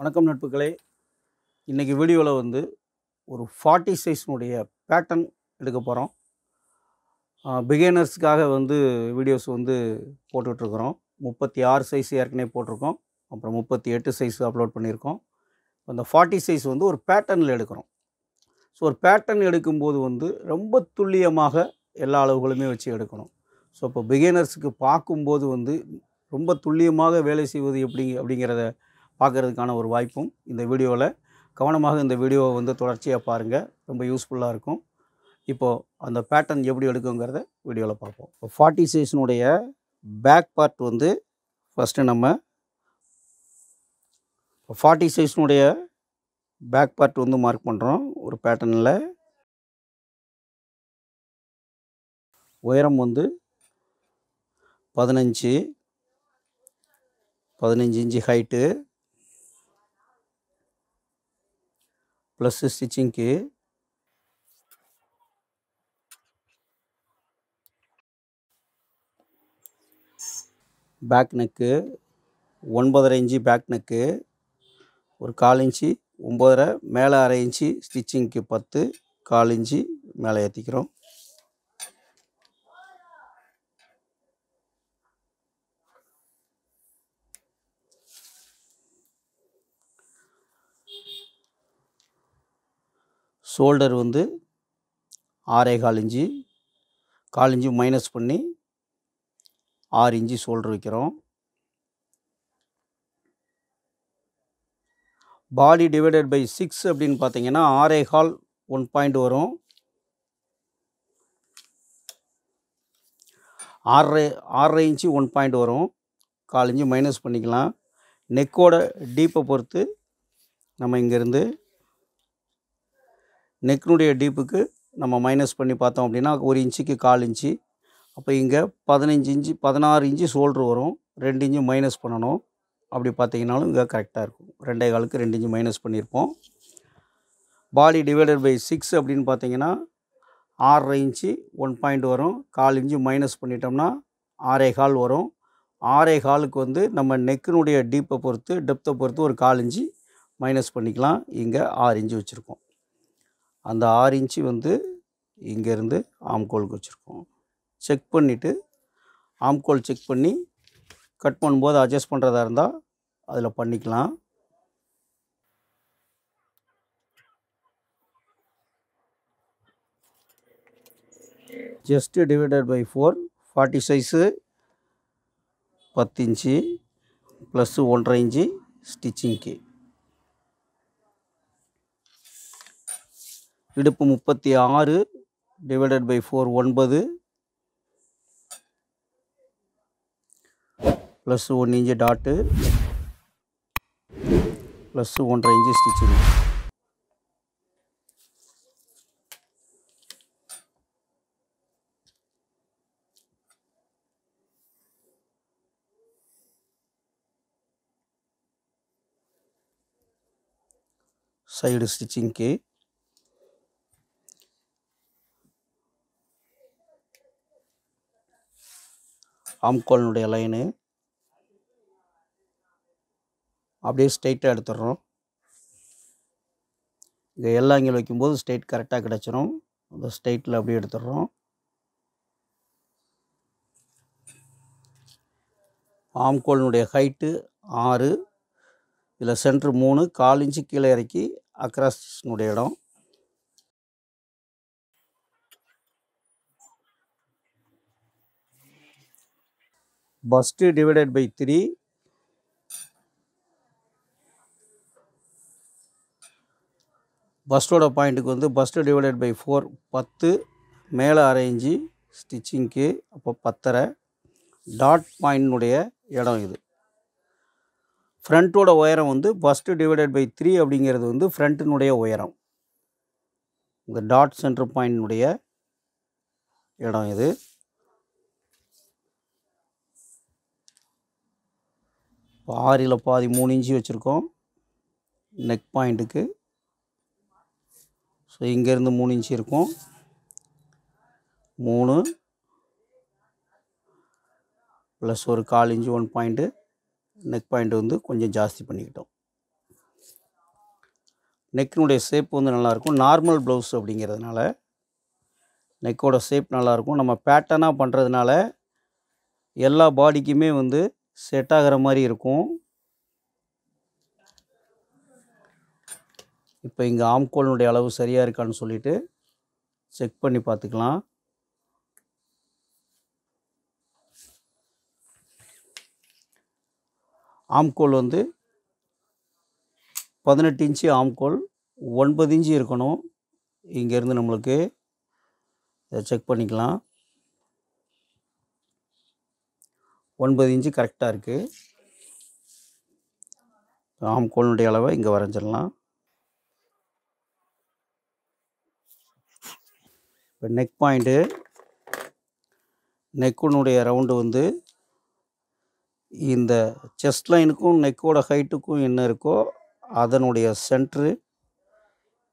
வணக்கம் நட்புகளே. இன்றைக்கி வீடியோவில் வந்து ஒரு 40 சைஸ்னுடைய பேட்டர்ன் எடுக்க போகிறோம். பிகினர்ஸ்க்காக வந்து வீடியோஸ் வந்து போட்டுட்ருக்குறோம். 36 சைஸ் ஏற்கனவே போட்டிருக்கோம். அப்புறம் 38 சைஸ் அப்லோட் பண்ணியிருக்கோம். அந்த 40 சைஸ் வந்து ஒரு பேட்டர்னில் எடுக்கிறோம். ஸோ ஒரு பேட்டர்ன் எடுக்கும்போது வந்து ரொம்ப துல்லியமாக எல்லா அளவுகளுமே வச்சு எடுக்கணும். ஸோ இப்போ பிகினர்ஸுக்கு பார்க்கும்போது வந்து ரொம்ப துல்லியமாக வேலை செய்வது அப்படிங்கிறத பார்க்குறதுக்கான ஒரு வாய்ப்பும் இந்த வீடியோவில் கவனமாக இந்த வீடியோவை வந்து தொடர்ச்சியாக பாருங்கள். ரொம்ப யூஸ்ஃபுல்லாக இருக்கும். இப்போது அந்த பேட்டர்ன் எப்படி எடுக்குங்கிறத வீடியோவில் பார்ப்போம். இப்போ 40 சைஸினுடைய பேக் பார்ட் வந்து ஃபஸ்ட்டு நம்ம 40 சைஸினுடைய பேக் பார்ட் வந்து மார்க் பண்ணுறோம். ஒரு பேட்டர்னில் உயரம் வந்து 15 இன்ச்சு ஹைட்டு ப்ளஸ்ஸு ஸ்டிச்சிங்க்கு back neck 9.5 inch back neck, ஒரு 1/4 இன்ச்சு 9.5, மேலே 1/2 இன்ச்சு ஸ்டிச்சிங்க்கு 10, 1/4 இன்ச்சு மேலே ஏற்றிக்கிறோம். ஷோல்டர் வந்து 6.25 இன்ச்சு, 1/4 இன்ச்சு மைனஸ் பண்ணி 6 இன்ச்சு ஷோல்டர் வைக்கிறோம். பாடி டிவைடட் பை 6 அப்படின்னு பார்த்தீங்கன்னா 6.25 1 பாயிண்ட் வரும். 6.5 இன்ச்சு 1 பாயிண்ட் வரும். 1/4 இன்ச்சு மைனஸ் பண்ணிக்கலாம். நெக்கோட டீப்பை பொறுத்து நம்ம இங்கேருந்து நெக்கினுடைய டீப்புக்கு நம்ம மைனஸ் பண்ணி பார்த்தோம் அப்படின்னா 1 இன்ச்சுக்கு 1/4 இன்ச்சு. அப்போ இங்கே 16 இன்ச்சு ஷோல்ட்ரு வரும். 2 இன்ச்சு மைனஸ் பண்ணணும். அப்படி பார்த்தீங்கன்னாலும் இங்கே கரெக்டாக இருக்கும். 2.25க்கு 2 இன்ச்சு மைனஸ் பண்ணியிருப்போம். பாடி டிவைடட் பை 6 அப்படின்னு பார்த்தீங்கன்னா 6.5 இன்ச்சு 1 பாயிண்ட் வரும். 1/4 இன்ச்சு மைனஸ் பண்ணிட்டோம்னா 6.25 வரும். 6.25க்கு வந்து நம்ம நெக்கினுடைய டீப்பை பொறுத்து டெப்த்தை பொறுத்து ஒரு 1/4 இன்ச்சு மைனஸ் பண்ணிக்கலாம். இங்கே 6 இன்ச்சு வச்சுருக்கோம். அந்த 6 இன்ச்சு வந்து இங்கேருந்து ஆம்கோலுக்கு வச்சுருக்கோம். செக் பண்ணிவிட்டு ஆம்கோல் செக் பண்ணி கட் பண்ணும்போது அட்ஜஸ்ட் பண்ணுறதா இருந்தால் அதில் பண்ணிக்கலாம். Just divided by 4 40 size 10 inch plus 1.5 inch ஸ்டிச்சிங்க்கு. இடுப்பு 36 டிவைடட் பை 4 9 ப்ளஸ்ஸு 1 inch dot plus 1.5 inch stitching. Side ஸ்டிச்சிங்க்கு ஆம்கோலினுடைய லைனு அப்படியே ஸ்ட்ரைட்டாக எடுத்துடுறோம். இதை எல்லா ஆங்கிள் வைக்கும்போது ஸ்ட்ரைட் கரெக்டாக கிடச்சிரும். அந்த ஸ்ட்ரைட்டில் அப்படியே எடுத்துடுறோம். ஆம்கோலினுடைய ஹைட்டு 6, இதில் சென்ட்ரு 3, 1/4 இன்ச்சு கீழே இறக்கி அக்ராஸ்னுடைய இடம். பஸ்ட்டு டிவைடட் பை 3 பஸ்ட்டோட பாயிண்ட்டுக்கு வந்து பஸ்ட்டு டிவைடட் பை 4 10, மேலே 1/2 இன்ச்சு ஸ்டிச்சிங்க்கு, அப்போ 10.5. டாட் பாயிண்ட்னுடைய இடம் இது. ஃப்ரண்ட்டோட உயரம் வந்து பஸ்ட்டு டிவைடட் பை 3 அப்படிங்கிறது வந்து ஃப்ரண்ட்டினுடைய உயரம். இந்த டாட் சென்டர் பாயிண்ட்னுடைய இடம் இது. இப்போ 6 பாதி 3 இன்ச்சு வச்சுருக்கோம் நெக் பாயிண்ட்டுக்கு. ஸோ இங்கேருந்து 3 இன்ச்சு இருக்கும். 3 ப்ளஸ் ஒரு 1/4 இன்ச்சு 1 பாயிண்ட்டு. நெக் பாயிண்ட் வந்து கொஞ்சம் ஜாஸ்தி பண்ணிக்கிட்டோம். நெக்கினுடைய ஷேப் வந்து நல்லாயிருக்கும். நார்மல் ப்ளவுஸ் அப்படிங்கிறதுனால நெக்கோட ஷேப் நல்லாயிருக்கும். நம்ம பேட்டர்னாக பண்ணுறதுனால எல்லா பாடிக்குமே வந்து செட் ஆகிற மாதிரி இருக்கும். இப்போ இங்கே ஆம்கோலினுடைய அளவு சரியாக இருக்கான்னு சொல்லிட்டு செக் பண்ணி பார்த்துக்கலாம். ஆம்கோல் வந்து 18 இன்ச்சு ஆம்கோல், 9 இன்ச்சு இருக்கணும். இங்கேருந்து நம்மளுக்கு இதை செக் பண்ணிக்கலாம். 9 இன்ச்சு கரெக்டாக இருக்குது. ஆம்கோலினுடைய அளவை இங்கே வரைஞ்சிடலாம். இப்போ நெக் பாயிண்ட்டு, நெக்குனுடைய ரவுண்டு வந்து இந்த செஸ்ட் லைனுக்கும் நெக்கோட ஹைட்டுக்கும் என்ன இருக்கோ அதனுடைய சென்ட்ரு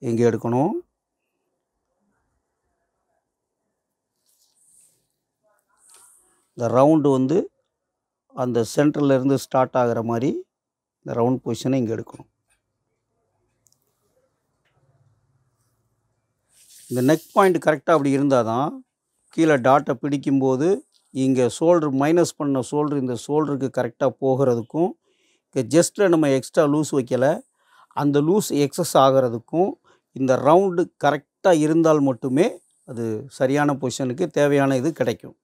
இங்கே எடுக்கணும். இந்த ரவுண்டு வந்து அந்த சென்டர்லேருந்து ஸ்டார்ட் ஆகிற மாதிரி இந்த ரவுண்ட் பொசிஷனை இங்கே எடுக்கணும். இந்த நெக் பாயிண்ட் கரெக்டாக அப்படி இருந்தால் தான் கீழே டாட்டை பிடிக்கும்போது இங்கே ஷோல்ட்ரு மைனஸ் பண்ண ஷோல்ட்ரு இந்த ஷோல்டருக்கு கரெக்டாக போகிறதுக்கும், இங்கே ஜஸ்ட்டில் நம்ம எக்ஸ்ட்ரா லூஸ் வைக்கலை, அந்த லூஸ் எக்ஸஸ் ஆகிறதுக்கும் இந்த ரவுண்டு கரெக்டாக இருந்தால் மட்டுமே அது சரியான பொசிஷனுக்கு தேவையான இது கிடைக்கும்.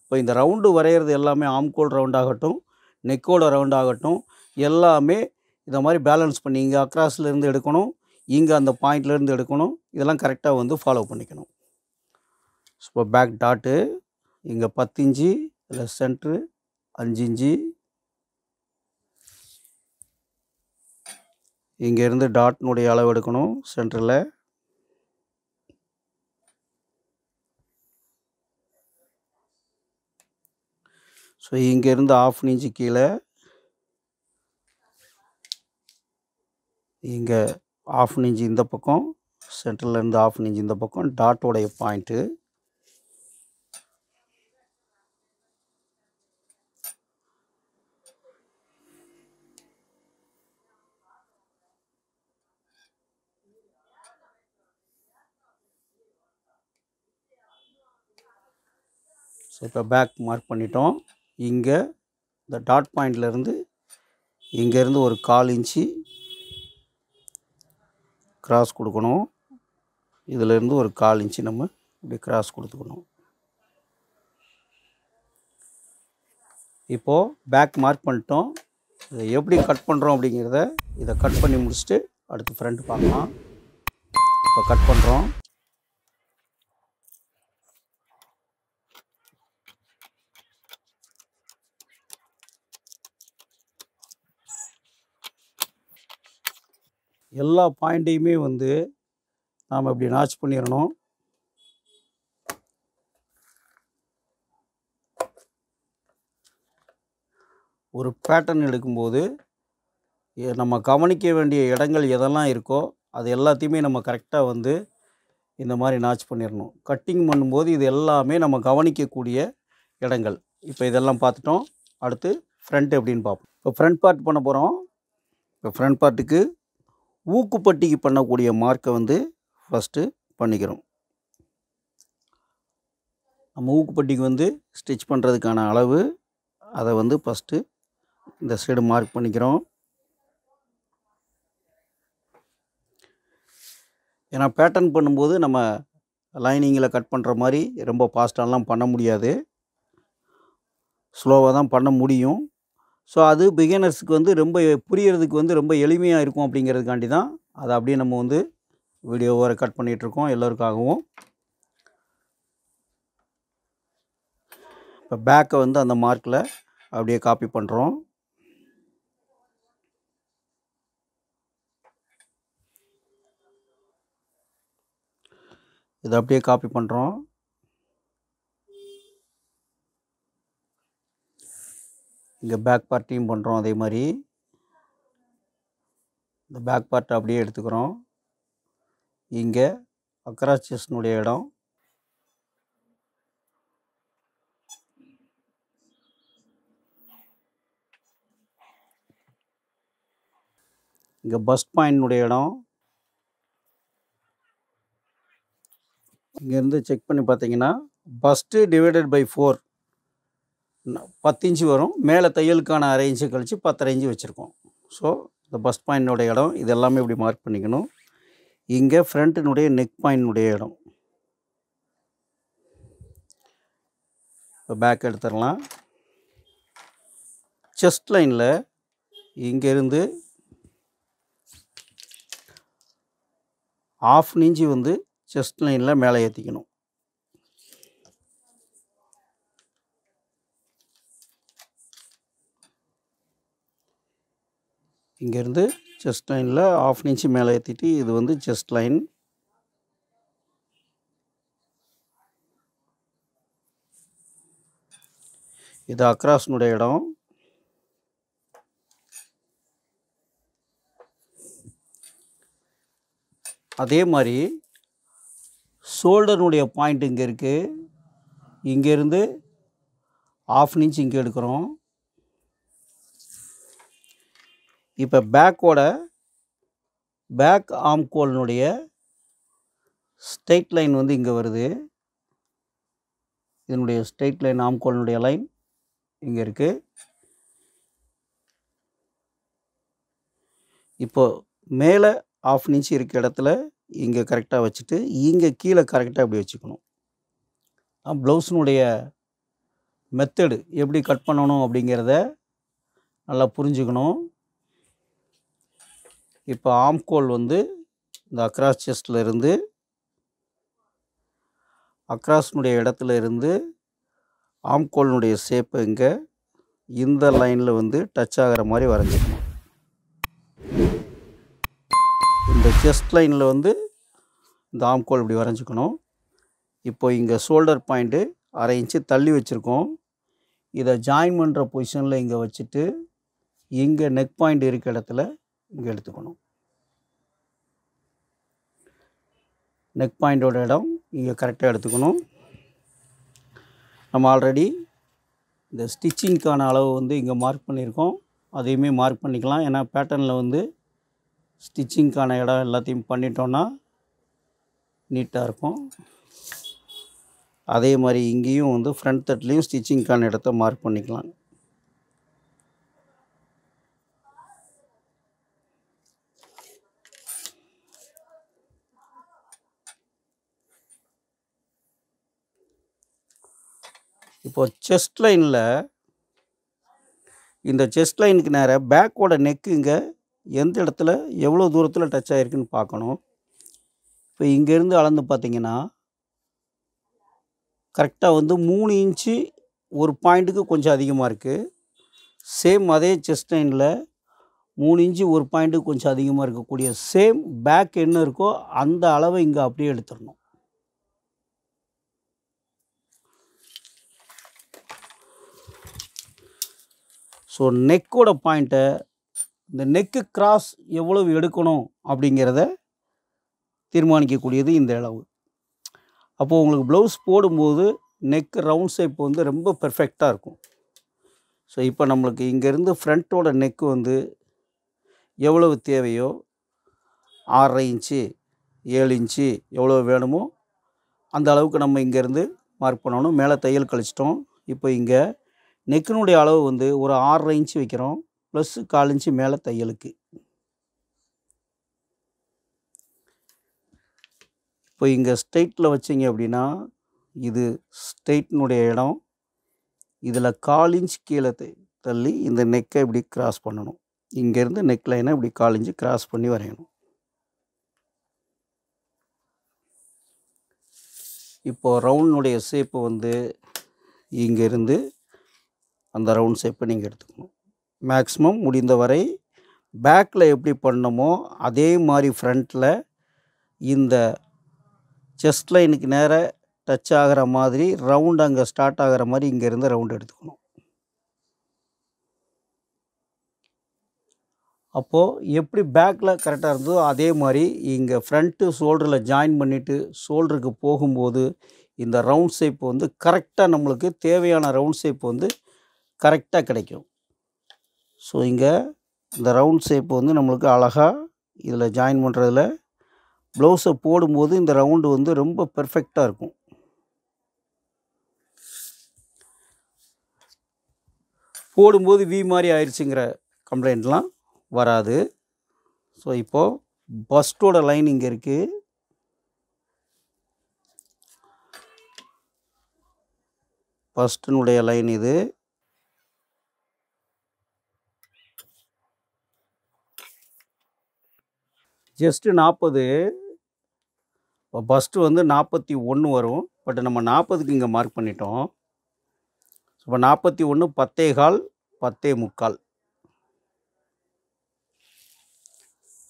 இப்போ இந்த ரவுண்டு வரைகிறது எல்லாமே ஆம்கோல் ரவுண்டாகட்டும், நெக்கோட ரவுண்டாகட்டும், எல்லாமே இந்த மாதிரி பேலன்ஸ் பண்ணி இங்கே அக்ராஸ்லேருந்து எடுக்கணும், இங்கே அந்த பாயிண்ட்லேருந்து எடுக்கணும். இதெல்லாம் கரெக்டாக வந்து ஃபாலோ பண்ணிக்கணும். ஸோ பேக் டாட்டு இங்கே 10 இன்ச்சு, இதில் சென்ட்ரு 5 இன்ச்சு, இங்கேருந்து டாட்னுடைய அளவு எடுக்கணும் சென்டரில். ஸோ இங்கேருந்து 1/2 இன்ச்சு கீழே, இங்கே 1/2 இன்ச்சு இந்த பக்கம், சென்டர்லேருந்து 1/2 இன்ச்சு இந்த பக்கம் டாட்டோடைய பாயிண்ட்டு. ஸோ இப்போ பேக் மார்க் பண்ணிட்டோம். இங்கே இந்த டாட் பாயிண்ட்லேருந்து இங்கேருந்து ஒரு 1/4 இன்ச்சு கிராஸ் கொடுக்கணும். இதிலேருந்து ஒரு 1/4 இன்ச்சு நம்ம இப்படி கிராஸ் கொடுத்துக்கணும். இப்போது பேக் மார்க் பண்ணிட்டோம். இதை எப்படி கட் பண்ணுறோம் அப்படிங்கிறத இதை கட் பண்ணி முடிச்சுட்டு அடுத்து ஃப்ரண்ட் பார்க்கலாம். இப்போ கட் பண்ணுறோம். எல்லா பாயிண்ட்டையுமே வந்து நாம் இப்படி நாச் பண்ணிடணும். ஒரு பேட்டர்ன் எடுக்கும்போது நம்ம கவனிக்க வேண்டிய இடங்கள் எதெல்லாம் இருக்கோ அது எல்லாத்தையுமே நம்ம கரெக்டாக வந்து இந்த மாதிரி நாச் பண்ணிடணும். கட்டிங் பண்ணும்போது இது எல்லாமே நம்ம கவனிக்கக்கூடிய இடங்கள். இப்போ இதெல்லாம் பார்த்துட்டோம். அடுத்து ஃப்ரண்ட் எப்படின்னு பார்ப்போம். இப்போ ஃப்ரண்ட் பார்ட் பண்ண போகிறோம். இப்போ ஃப்ரண்ட் பார்ட்டுக்கு ஊக்குப்பட்டிக்கு பண்ணக்கூடிய மார்க்கை வந்து ஃபஸ்ட்டு பண்ணிக்கிறோம். நம்ம ஊக்குப்பட்டிக்கு வந்து ஸ்டிச் பண்ணுறதுக்கான அளவு அதை வந்து ஃபஸ்ட்டு இந்த சைடு மார்க் பண்ணிக்கிறோம். ஏன்னா பேட்டர்ன் பண்ணும்போது நம்ம லைனிங்கில் கட் பண்ணுற மாதிரி ரொம்ப ஃபாஸ்ட்டாலாம் பண்ண முடியாது, ஸ்லோவாக தான் பண்ண முடியும். ஸோ அது பிகினர்ஸுக்கு வந்து ரொம்ப புரியறதுக்கு வந்து ரொம்ப எளிமையாக இருக்கும். அப்படிங்கிறதுக்காண்டி தான் அதை அப்படியே நம்ம வந்து வீடியோவை ரெக்கார்ட் பண்ணிகிட்ருக்கோம் எல்லோருக்காகவும். இப்போ பேக்கை வந்து அந்த மார்க்கில் அப்படியே காப்பி பண்ணுறோம். இதை அப்படியே காப்பி பண்ணுறோம். இங்கே பேக் பார்ட்டையும் பண்ணுறோம் அதே மாதிரி. இந்த பேக் பார்ட்டை அப்படியே எடுத்துக்கிறோம். இங்கே அக்ராஸ் செஸ்ட்னுடைய இடம், இங்கே பஸ்ட் பாயிண்ட்னுடைய இடம், இங்கேருந்து செக் பண்ணி பார்த்தீங்கன்னா பஸ்ட்டு டிவைடட் பை 4 10 இன்ச்சு வரும். மேலே தையலுக்கான அரை இன்ச்சு கழித்து 10.5 இன்ச்சு வச்சுருக்கோம். ஸோ இந்த பஸ்ட் பாயிண்டினுடைய இடம் இது எல்லாமே இப்படி மார்க் பண்ணிக்கணும். இங்கே ஃப்ரண்ட்டினுடைய நெக் பாயிண்டினுடைய இடம். இப்போ பேக் எடுத்துடலாம். செஸ்ட் லைனில் இங்கேருந்து 1/2 இன்ச்சு வந்து செஸ்ட் லைனில் மேலே ஏற்றிக்கணும். இங்கேருந்து செஸ்ட் லைனில் 1/2 இன்ச்சு மேலே ஏற்றிட்டு இது வந்து செஸ்ட் லைன். இது அக்ராஸ்னுடைய இடம். அதே மாதிரி ஷோல்டர்னுடைய பாயிண்ட் இங்கே இருக்குது. இங்கேருந்து 1/2 இன்ச் இங்கே எடுக்கிறோம். இப்போ பேக் ஆர்ம் கோலினுடைய ஸ்ட்ரெயிட் லைன் வந்து இங்கே வருது. இதனுடைய ஸ்ட்ரெயிட் லைன் ஆர்ம் கோலினுடைய லைன் இங்கே இருக்குது. இப்போது மேலே 1/2 இன்ச் இருக்க இடத்துல இங்கே கரெக்டாக வச்சுட்டு இங்கே கீழே கரெக்டாக இப்படி வச்சுக்கணும். ப்ளவுஸினுடைய மெத்தடு எப்படி கட் பண்ணணும் அப்படிங்கிறத நல்லா புரிஞ்சுக்கணும். இப்போ ஆர்ம் கோல் வந்து இந்த அக்ராஸ் செஸ்டில் இருந்து அக்ராஸ்னுடைய இடத்துல இருந்து ஆர்ம் கோலினுடைய ஷேப்பை இங்கே இந்த லைனில் வந்து டச் ஆகிற மாதிரி வரைஞ்சிக்கணும். இந்த செஸ்ட் லைனில் வந்து இந்த ஆர்ம் கோல் இப்படி வரைஞ்சிக்கணும். இப்போ இங்கே ஷோல்டர் பாயிண்ட்டு 1/2 இன்ச்சு தள்ளி வச்சுருக்கோம். இதை ஜாயின் பண்ணுற பொசிஷனில் இங்கே வச்சுட்டு இங்கே நெக் பாயிண்ட் இருக்க இடத்துல இங்கே எடுத்துக்கணும். நெக் பாயிண்டோட இடம் இங்கே கரெக்டாக எடுத்துக்கணும். நம்ம ஆல்ரெடி இந்த ஸ்டிச்சிங்க்கான அளவு வந்து இங்கே மார்க் பண்ணியிருக்கோம். அதையுமே மார்க் பண்ணிக்கலாம். ஏன்னா பேட்டர்னில் வந்து ஸ்டிச்சிங்க்கான இடம் எல்லாத்தையும் பண்ணிட்டோன்னா நீட்டாக இருக்கும். அதே மாதிரி இங்கேயும் வந்து ஃப்ரண்ட் தட்லேயும் ஸ்டிச்சிங்க்கான இடத்த மார்க் பண்ணிக்கலாம். இப்போ செஸ்ட் லைனில் இந்த செஸ்ட் லைனுக்கு நேராக பேக்கோட நெக்கு இங்கே எந்த இடத்துல எவ்வளோ தூரத்தில் டச் ஆகிருக்குன்னு பார்க்கணும். இப்போ இங்கேருந்து அளந்து பார்த்தீங்கன்னா கரெக்டாக வந்து 3 இன்ச்சு ஒரு பாயிண்ட்டுக்கு கொஞ்சம் அதிகமாக இருக்குது. சேம் அதே செஸ்ட் லைனில் 3 இன்ச்சு ஒரு பாயிண்ட்டுக்கு கொஞ்சம் அதிகமாக இருக்கக்கூடிய சேம் பேக் என்ன இருக்கோ அந்த அளவை இங்கே அப்படியே எடுத்துடணும். ஸோ நெக்கோட பாயிண்ட்டை இந்த நெக்கு கிராஸ் எவ்வளவு எடுக்கணும் அப்படிங்கிறத தீர்மானிக்கக்கூடியது இந்த அளவு. அப்போது உங்களுக்கு ப்ளவுஸ் போடும்போது நெக் ரவுண்ட் ஷேப் வந்து ரொம்ப பெர்ஃபெக்டாக இருக்கும். ஸோ இப்போ நம்மளுக்கு இங்கேருந்து ஃப்ரண்ட்டோட நெக்கு வந்து எவ்வளவு தேவையோ 6.5 இன்ச்சு 7 இன்ச்சு எவ்வளோ வேணுமோ அந்த அளவுக்கு நம்ம இங்கேருந்து மார்க் பண்ணணும். மேலே தையல் கழிச்சிட்டோம். இப்போ இங்கே நெக்கினுடைய அளவு வந்து ஒரு 6.5 இன்ச்சு வைக்கிறோம். ப்ளஸ் 1/4 இன்ச்சு மேலே தையலுக்கு. இப்போ இங்கே ஸ்ட்ரெயிட்டில் வச்சிங்க அப்படின்னா இது ஸ்ட்ரெயிட்னுடைய இடம். இதில் 1/4 இன்ச் கீழே தள்ளி இந்த நெக்கை இப்படி கிராஸ் பண்ணணும். இங்கேருந்து நெக் லைனை இப்படி 1/4 இன்ச்சு கிராஸ் பண்ணி வரையணும். இப்போது ரவுண்டுடைய ஷேப்பு வந்து இங்கேருந்து அந்த ரவுண்ட் ஷேப்பை நீங்கள் எடுத்துக்கணும். மேக்ஸிமம் முடிந்தவரை பேக்கில் எப்படி பண்ணமோ அதே மாதிரி ஃப்ரண்ட்டில் இந்த செஸ்ட் லைனுக்கு நேராக டச் ஆகிற மாதிரி ரவுண்ட் அங்கே ஸ்டார்ட் ஆகிற மாதிரி இங்கேருந்து ரவுண்ட் எடுத்துக்கணும். அப்போது எப்படி பேக்கில் கரெக்டாக இருந்ததோ அதே மாதிரி இங்கே ஃப்ரண்ட்டு ஷோல்டரில் ஜாயின் பண்ணிவிட்டு ஷோல்டருக்கு போகும்போது இந்த ரவுண்ட் ஷேப் வந்து கரெக்டாக நம்மளுக்கு தேவையான ரவுண்ட் ஷேப் வந்து கரெக்டாக கிடைக்கும். ஸோ இங்கே இந்த ரவுண்ட் ஷேப் வந்து நம்மளுக்கு அழகாக இதில் ஜாயின் பண்ணுறதுல ப்ளவுஸை போடும்போது இந்த ரவுண்டு வந்து ரொம்ப பெர்ஃபெக்டாக இருக்கும். போடும்போது வி மாதிரி ஆயிடுச்சுங்கிற கம்ப்ளைண்ட்லாம் வராது. ஸோ இப்போது பஸ்ட்டோட லைன் இங்கே இருக்குது. பஸ்ட்டினுடைய லைன் இது. ஜஸ்ட்டு 40. இப்போ பஸ்ட்டு வந்து 41 வரும். பட் நம்ம 40க்கு இங்கே மார்க் பண்ணிட்டோம். இப்போ 41 10.15 10.45.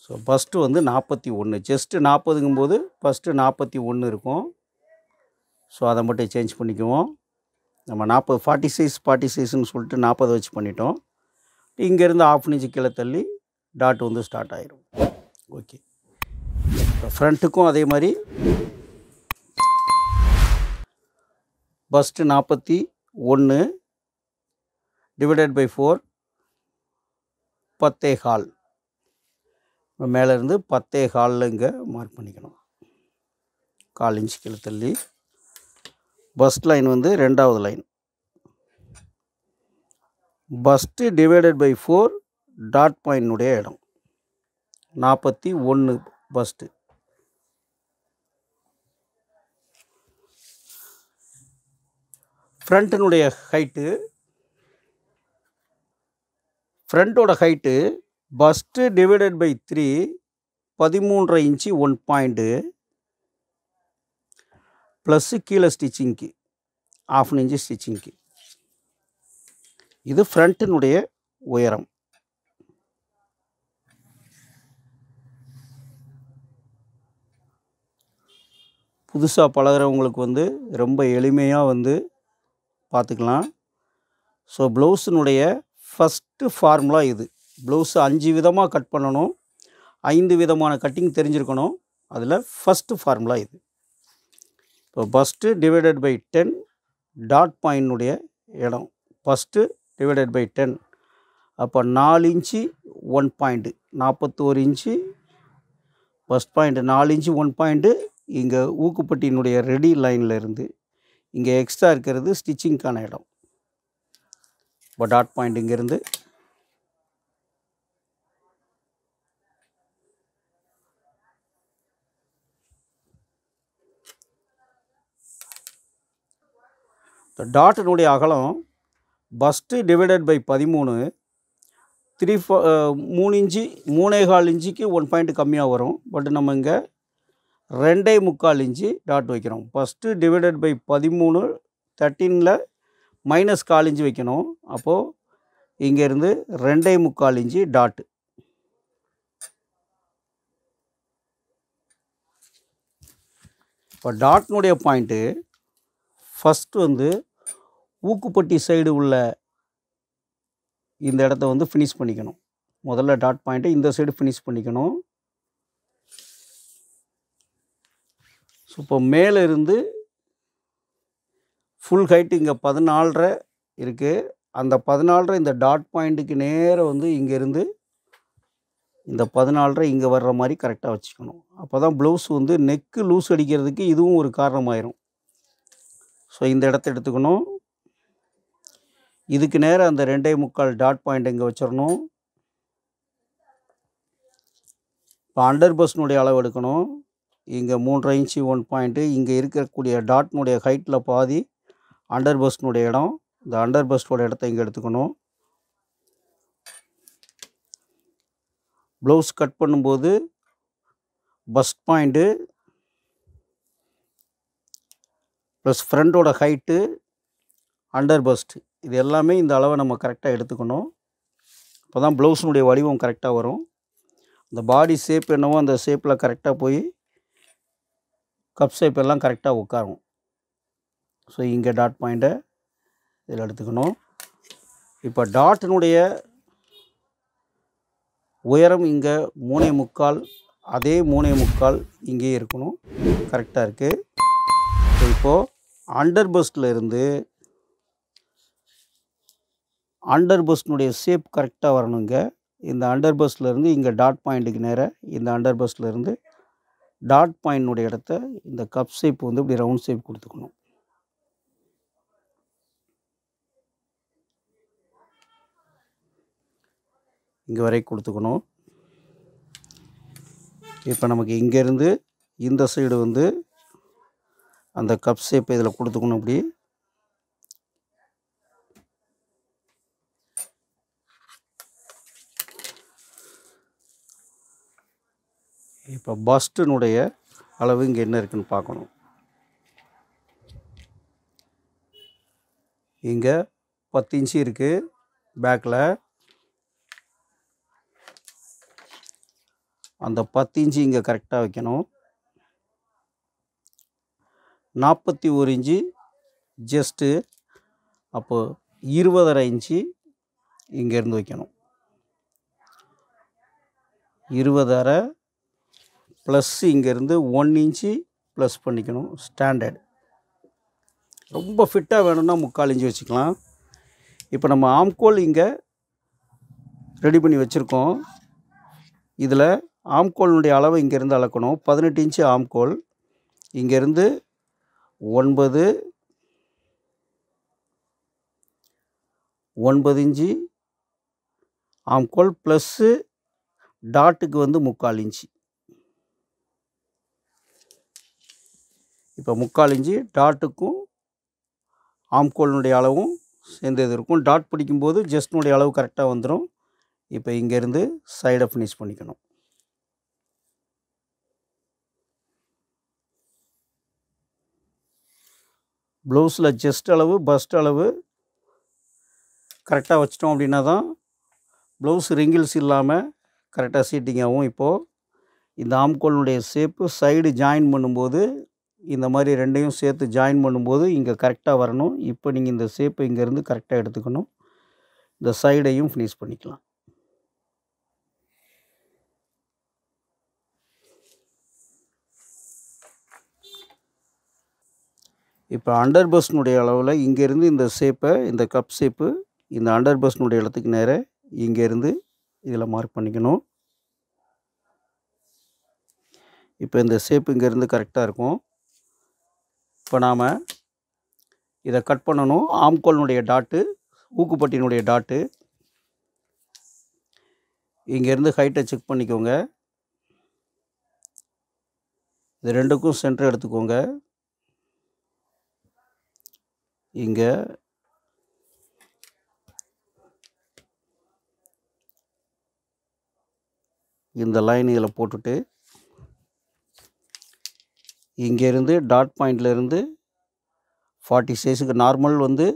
ஸோ பஸ்ட்டு வந்து 41. ஜஸ்ட்டு 40ங்கும்போது ஃபஸ்ட்டு 41 இருக்கும். ஸோ அதை மட்டும் சேஞ்ச் பண்ணிக்குவோம். நம்ம 46 46ன்னு சொல்லிட்டு 40 வச்சு பண்ணிட்டோம். இங்கேருந்து 1/2 இன்ச்சு கீழே தள்ளி டாட் வந்து ஸ்டார்ட் ஆயிரும். ஓகே. இப்போ ஃப்ரண்ட்டுக்கும் அதே மாதிரி பஸ்ட்டு 41 டிவைடட் பை 4 10.15. மேலேருந்து 10.15 இங்கே மார்க் பண்ணிக்கணும். 1/4 இன்ச்சு கீழே தள்ளி. பஸ்ட் லைன் வந்து 2வது line. Bust divided by 4 dot பாயிண்ட்னுடைய இடம் 41 பஸ்ட்டு. ஃப்ரண்ட்டினுடைய ஹைட்டு, ஃப்ரண்ட்டோட height bust divided by 3 13.5 inch 1 point plus கீழே ஸ்டிச்சிங்க்கு 1/2 இன்ச்சு ஸ்டிச்சிங்க்கு. இது ஃப்ரண்ட்டினுடைய உயரம். புதுசாக பழகிறவங்களுக்கு வந்து ரொம்ப எளிமையாக வந்து பார்த்துக்கலாம். ஸோ ப்ளவுஸினுடைய ஃபஸ்ட்டு ஃபார்முலா இது. ப்ளவுஸு 5 விதமாக கட் பண்ணணும். 5 விதமான கட்டிங் தெரிஞ்சிருக்கணும். அதில் ஃபஸ்ட்டு ஃபார்முலா இது. இப்போ பஸ்ட்டு டிவைடட் பை 10 டாட் பாயிண்ட்னுடைய இடம் ஃபஸ்ட்டு டிவைடட் பை 10. அப்போ 4 inch 1 point 41 inch first point 4 inch 1 point. இங்கே ஊக்குப்பட்டியினுடைய ரெடி லைனில் இருந்து இங்கே எக்ஸ்ட்ரா இருக்கிறது ஸ்டிச்சிங்க்கான இடம். இப்போ டாட் பாயிண்ட் இங்கேருந்து டாட்டினுடைய அகலம் பஸ்ட்டு டிவைடட் பை 13 3 இன்ச்சு 3.25 இன்ச்சுக்கு 1 பாயிண்ட் கம்மியாக வரும். பட் நம்ம இங்கே 2.25 இன்ச்சு டாட் வைக்கிறோம். ஃபஸ்ட்டு டிவைடட் பை 13 13ல் -1/4 இன்ச்சு வைக்கணும். அப்போது இங்கேருந்து 2.25 இன்ச்சு டாட்டு. இப்போ டாட்னுடைய பாயிண்ட்டு ஃபஸ்ட்டு வந்து ஊக்குப்பட்டி சைடு உள்ள இந்த இடத்த வந்து ஃபினிஷ் பண்ணிக்கணும். முதல்ல டாட் பாயிண்ட்டை இந்த சைடு ஃபினிஷ் பண்ணிக்கணும். ஸோ இப்போ மேலே இருந்து ஃபுல் ஹைட்டு இங்கே 14.5 இருக்குது. அந்த 14.5 இந்த டாட் பாயிண்ட்டுக்கு நேராக வந்து இங்கேருந்து இந்த 14.5 இங்கே வர்ற மாதிரி கரெக்டாக வச்சுக்கணும். அப்போ தான் ப்ளவுஸ் வந்து நெக்கு லூஸ் அடிக்கிறதுக்கு இதுவும் ஒரு காரணமாயிரும். ஸோ இந்த இடத்த எடுத்துக்கணும். இதுக்கு நேராக அந்த 2.25 டாட் பாயிண்ட் இங்கே வச்சிடணும். இப்போ அண்டர் பஸ்னுடைய அளவு எடுக்கணும். இங்கே 3.5 இன்ச்சு 1 பாயிண்ட்டு. இங்கே இருக்கக்கூடிய டாட்னுடைய ஹைட்டில் பாதி அண்டர் பஸ்னுடைய இடம். இந்த அண்டர் பஸ்டோட இடத்த இங்கே எடுத்துக்கணும். ப்ளவுஸ் கட் பண்ணும்போது பஸ்ட் பாயிண்ட்டு ப்ளஸ் ஃப்ரண்ட்டோட ஹைட்டு அண்டர் பஸ்ட்டு இது எல்லாமே இந்த அளவை நம்ம கரெக்டாக எடுத்துக்கணும். அப்போ தான் ப்ளவுஸினுடைய வடிவம் கரெக்டாக வரும். இந்த பாடி ஷேப் என்னவோ அந்த ஷேப்பில் கரெக்டாக போய் கப் ஷேப் எல்லாம் கரெக்டாக உட்காரும். ஸோ இங்கே டாட் பாயிண்ட்டை இதில் எடுத்துக்கணும். இப்போ டாட்டினுடைய உயரம் இங்கே 3.25 அதே 3.25 இங்கேயே இருக்கணும். கரெக்டாக இருக்குது. ஸோ இப்போது அண்டர் பஸ்ட்டில் இருந்து அண்டர் பஸ்ட்னுடைய ஷேப் கரெக்டாக வரணுங்க. இந்த அண்டர் பஸ்ட்லேருந்து இங்கே டாட் பாயிண்ட்டுக்கு நேராக இந்த அண்டர் பஸ்ட்லேருந்து டாட் பாயிண்ட்னுடைய இடத்த இந்த கப் ஷேப் வந்து இப்படி ரவுண்ட் ஷேப் கொடுத்துக்கணும். இங்கே வரை கொடுத்துக்கணும். இப்போ நமக்கு இங்கேருந்து இந்த சைடு வந்து அந்த கப் ஷேப்பை இதில் கொடுத்துக்கணும். இப்படி இப்போ பஸ்டினுடைய அளவு இங்கே என்ன இருக்குன்னு பார்க்கணும். இங்கே 10 இன்ச்சு இருக்குது பேக்கில். அந்த 10 இன்ச்சு இங்கே கரெக்டாக வைக்கணும். 41 இன்ச்சு ஜஸ்ட்டு, அப்போது 20.5 இன்ச்சு இங்கேருந்து வைக்கணும். 20.5 ப்ளஸ் இங்கேருந்து 1 இன்ச்சு ப்ளஸ் பண்ணிக்கணும். ஸ்டாண்டர்ட் ரொம்ப ஃபிட்டாக வேணும்னா 3/4 இன்ச்சு வச்சுக்கலாம். இப்போ நம்ம ஆம்கோல் இங்கே ரெடி பண்ணி வச்சுருக்கோம். இதில் ஆம்கோலினுடைய அளவை இங்கேருந்து அளக்கணும். 18 இன்ச்சு ஆம்கோல். இங்கேருந்து 9 இன்ச்சு ஆம்கோல் ப்ளஸ்ஸு டாட்டுக்கு வந்து 3/4 இன்ச்சு. இப்போ 3/4 இன்ச்சு டாட்டுக்கும் ஆம்கோலினுடைய அளவும் சேர்ந்தது இருக்கும். டாட் பிடிக்கும்போது ஜஸ்ட்னுடைய அளவு கரெக்டாக வந்துடும். இப்போ இங்கேருந்து சைடை ஃபினிஷ் பண்ணிக்கணும். ப்ளவுஸில் செஸ்ட் அளவு பஸ்ட் அளவு கரெக்டாக வச்சிட்டோம் அப்படின்னா தான் ப்ளவுஸ் ரிங்கிள்ஸ் இல்லாமல் கரெக்டாக சீட்டிங் ஆகும். இப்போது இந்த ஆம்கோலினுடைய ஷேப்பு சைடு ஜாயின் பண்ணும்போது இந்த மாதிரி ரெண்டையும் சேர்த்து ஜாயின் பண்ணும்போது இங்கே கரெக்டாக வரணும். இப்போ நீங்கள் இந்த ஷேப்பை இங்கேருந்து கரெக்டாக எடுத்துக்கணும். இந்த சைடையும் ஃபினிஷ் பண்ணிக்கலாம். இப்போ அண்டர் பஸ்னுடைய அளவில் இங்கேருந்து இந்த ஷேப்பை, இந்த கப் ஷேப்பு இந்த அண்டர் பஸ்னுடைய இடத்துக்கு நேராக இங்கேருந்து இதில் மார்க் பண்ணிக்கணும். இப்போ இந்த ஷேப்பு இங்கேருந்து கரெக்டாக இருக்கும். இப்போ நாம் இதை கட் பண்ணணும். ஆம்கோலினுடைய டாட்டு, ஊக்குப்பட்டினுடைய டாட்டு, இங்கேருந்து ஹைட்டை செக் பண்ணிக்கோங்க. இது ரெண்டுக்கும் சென்டர் எடுத்துக்கோங்க. இங்கே இந்த லைன் இதில் போட்டுட்டு இங்கேருந்து டாட் பாயிண்ட்லேருந்து 40 சைஸுக்கு நார்மல் வந்து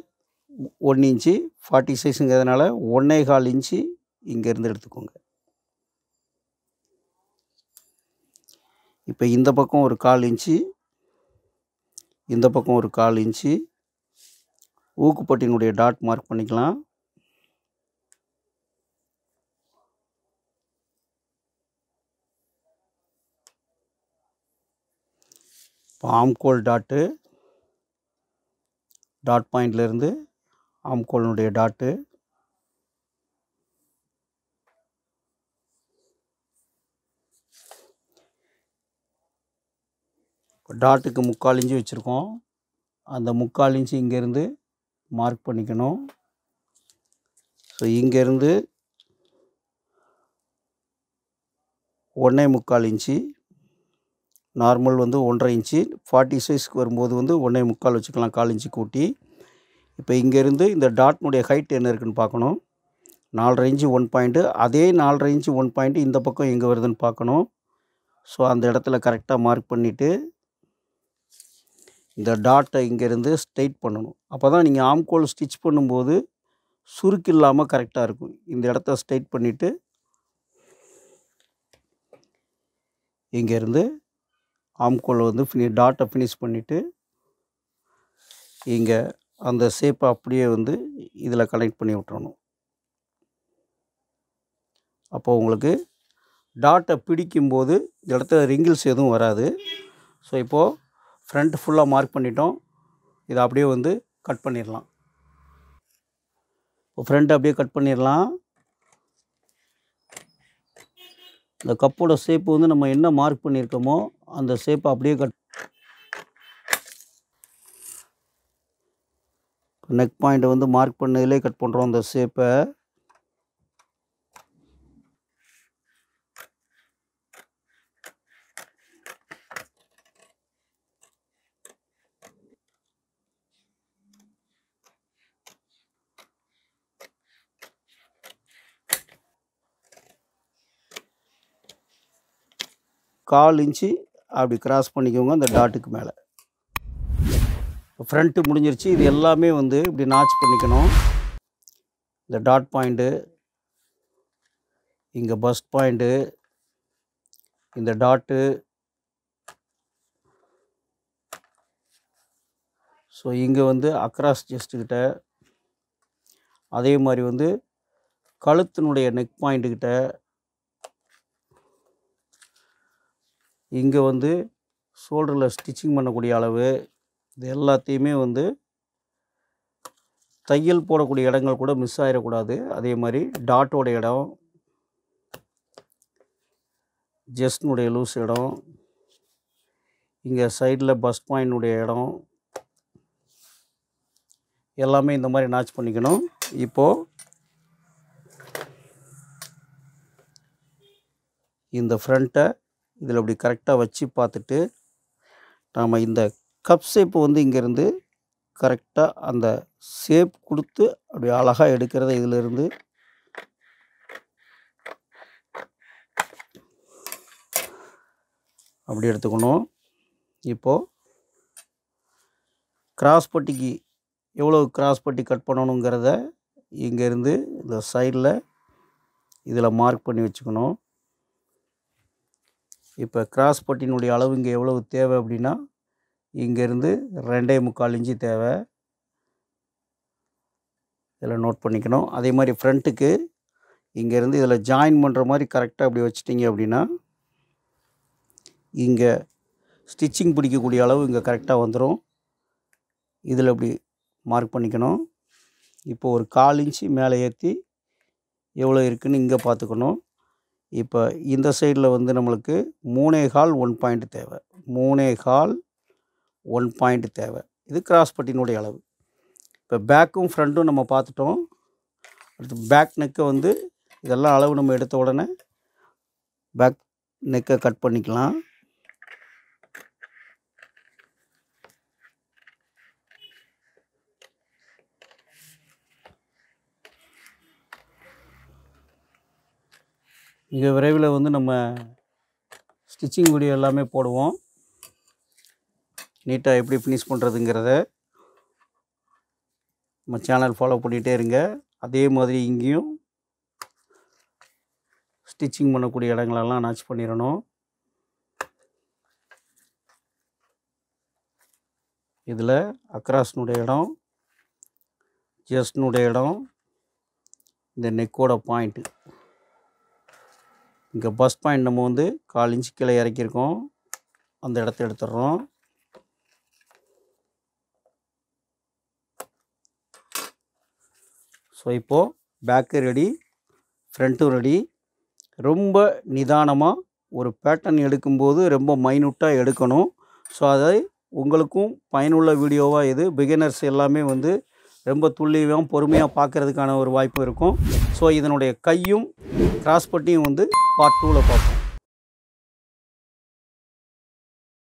1 இன்ச்சு, 40 சைஸுங்கிறதுனால 1.25 இன்ச்சு இங்கேருந்து எடுத்துக்கோங்க. இப்போ இந்த பக்கம் ஒரு 1/4 இன்ச்சு, இந்த பக்கம் ஒரு 1/4 இன்ச்சு ஊக்குப்பட்டினுடைய டாட் மார்க் பண்ணிக்கலாம். இப்போ ஆம்கோல் டாட்டு, டாட் பாயிண்ட்லேருந்து ஆம்கோலினுடைய டாட்டு, டாட்டுக்கு 3/4 இன்ச்சு வச்சுருக்கோம். அந்த 3/4 இன்ச்சு இங்கேருந்து மார்க் பண்ணிக்கணும். ஸோ இங்கேருந்து 1.25 இன்ச்சு, நார்மல் வந்து 1.5 இன்ச்சு, 40 சைஸ்க்கு வரும்போது வந்து 1.25 வச்சுக்கலாம், 1/4 இன்ச்சு கூட்டி. இப்போ இங்கேருந்து இந்த டாட்னுடைய ஹைட் என்ன இருக்குதுன்னு பார்க்கணும். 4.5 இன்ச்சு 1 பாயிண்ட்டு, அதே 4.5 இன்ச்சு 1 பாயிண்ட்டு இந்த பக்கம் எங்கே வருதுன்னு பார்க்கணும். ஸோ அந்த இடத்துல கரெக்டாக மார்க் பண்ணிவிட்டு இந்த டாட்டை இங்கேருந்து ஸ்ட்ரெயிட் பண்ணணும். அப்போ தான் நீங்கள் ஆம்கோல் ஸ்டிச் பண்ணும்போது சுருக்கு இல்லாமல் கரெக்டாக இருக்கும். இந்த இடத்த ஸ்ட்ரெயிட் பண்ணிவிட்டு இங்கேருந்து ஆம்கோல் வந்து டாட்டை ஃபினிஷ் பண்ணிவிட்டு இங்கே அந்த ஷேப்பை அப்படியே வந்து இதில் கனெக்ட் பண்ணி விட்டுறணும். அப்போது உங்களுக்கு டாட்டை பிடிக்கும்போது இந்த இடத்துல ரிங்கிள்ஸ் எதுவும் வராது. ஸோ இப்போது ஃப்ரண்ட் ஃபுல்லாக மார்க் பண்ணிட்டோம். இதை அப்படியே வந்து கட் பண்ணிடலாம். இப்போ ஃப்ரண்ட் அப்படியே கட் பண்ணிடலாம். இந்த கப்போட ஷேப்பு வந்து நம்ம என்ன மார்க் பண்ணியிருக்கோமோ அந்த ஷேப்பை அப்படியே நெக் பாயிண்ட்டை வந்து மார்க் பண்ணதிலே கட் பண்ணுறோம் அந்த ஷேப்பை. கால் இன்ச்சு அப்படி கிராஸ் பண்ணிக்கோங்க அந்த டாட்டுக்கு மேலே. ஃப்ரண்ட்டு முடிஞ்சிருச்சு. இது எல்லாமே வந்து இப்படி நாச் பண்ணிக்கணும். இந்த டாட் பாயிண்ட்டு, இங்கே பஸ்ட் பாயிண்ட்டு, இந்த டாட்டு. ஸோ இங்கே வந்து அக்ராஸ் செஸ்ட்டுக்கிட்ட, அதே மாதிரி வந்து கழுத்தினுடைய நெக் பாயிண்ட்டுக்கிட்ட, இங்கே வந்து ஷோல்டரில் ஸ்டிச்சிங் பண்ணக்கூடிய அளவு, இது எல்லாத்தையுமே வந்து தையல் போடக்கூடிய இடங்கள் கூட மிஸ் ஆகிடக்கூடாது. அதே மாதிரி டாட்டோட இடம், ஜெஸ்ட்னுடைய லூஸ் இடம், இங்கே சைடில் பஸ்ட் பாயிண்ட்னுடைய இடம், எல்லாமே இந்த மாதிரி நாச் பண்ணிக்கணும். இப்போது இந்த ஃப்ரண்ட்டை இதில் இப்படி கரெக்டாக வச்சு பார்த்துட்டு, நாம் இந்த கப் ஷேப்பு வந்து இங்கேருந்து கரெக்டாக அந்த ஷேப் கொடுத்து அப்படி அழகாக எடுக்கிறத இதிலிருந்து அப்படி எடுத்துக்கணும். இப்போது கிராஸ் பட்டிக்கு எவ்வளோ கிராஸ் பட்டி கட் பண்ணணுங்கிறத இங்கேருந்து இந்த சைடில் இதில் மார்க் பண்ணி வச்சுக்கணும். இப்போ கிராஸ் பட்டினுடைய அளவு இங்கே எவ்வளவு தேவை அப்படின்னா, இங்கேருந்து 2.25 இன்ச்சு தேவை. இதில் நோட் பண்ணிக்கணும். அதே மாதிரி ஃப்ரண்ட்டுக்கு இங்கேருந்து இதில் ஜாயின் பண்ணுற மாதிரி கரெக்டாக அப்படி வச்சிட்டிங்க அப்படின்னா, இங்கே ஸ்டிச்சிங் பிடிக்கக்கூடிய அளவு இங்கே கரெக்டாக வந்துடும். இதில் இப்படி மார்க் பண்ணிக்கணும். இப்போ ஒரு 1/4 இன்ச்சு மேலே ஏற்றி எவ்வளோ இருக்குதுன்னு இங்கே பார்த்துக்கணும். இப்போ இந்த சைடில் வந்து நம்மளுக்கு 3.25 1 பாயிண்ட் தேவை. 3.25 1 பாயிண்ட் தேவை. இது கிராஸ் பட்டினுடைய அளவு. இப்போ பேக்கும் ஃப்ரண்ட்டும் நம்ம பார்த்துட்டோம். அடுத்து பேக் நெக்கை வந்து இதெல்லாம் அளவு நம்ம எடுத்த உடனே பேக் நெக்கை கட் பண்ணிக்கலாம். மிக விரைவில் வந்து நம்ம ஸ்டிச்சிங் வீடியோ எல்லாமே போடுவோம். நீட்டாக எப்படி ஃபினிஷ் பண்ணுறதுங்கிறத நம்ம சேனல் ஃபாலோ பண்ணிகிட்டே இருங்க. அதே மாதிரி இங்கேயும் ஸ்டிச்சிங் பண்ணக்கூடிய இடங்களெல்லாம் நாச் பண்ணிடணும். இதில் அக்ராஸ்னுடைய இடம், ஜஸ்ட்னுடைய இடம், இந்த நெக்கோட பாயிண்ட்டு, இங்கே பஸ்ட் பாயிண்ட் நம்ம வந்து 1/4 இன்ச்சு கீழே இறக்கியிருக்கோம். அந்த இடத்த எடுத்துடுறோம். ஸோ இப்போது பேக்கு ரெடி, ஃப்ரண்ட்டும் ரெடி. ரொம்ப நிதானமாக ஒரு பேட்டர்ன் எடுக்கும்போது ரொம்ப மைனூட்டாக எடுக்கணும். ஸோ அதை உங்களுக்கும் பயனுள்ள வீடியோவாக இது பிகினர்ஸ் எல்லாமே வந்து ரொம்ப துல்லியமாக பொறுமையாக பார்க்குறதுக்கான ஒரு வாய்ப்பு இருக்கும். ஸோ இதனுடைய கையும் கிராஸ் பட்டியும் வந்து பார்ட் 2ல் பார்ப்போம்.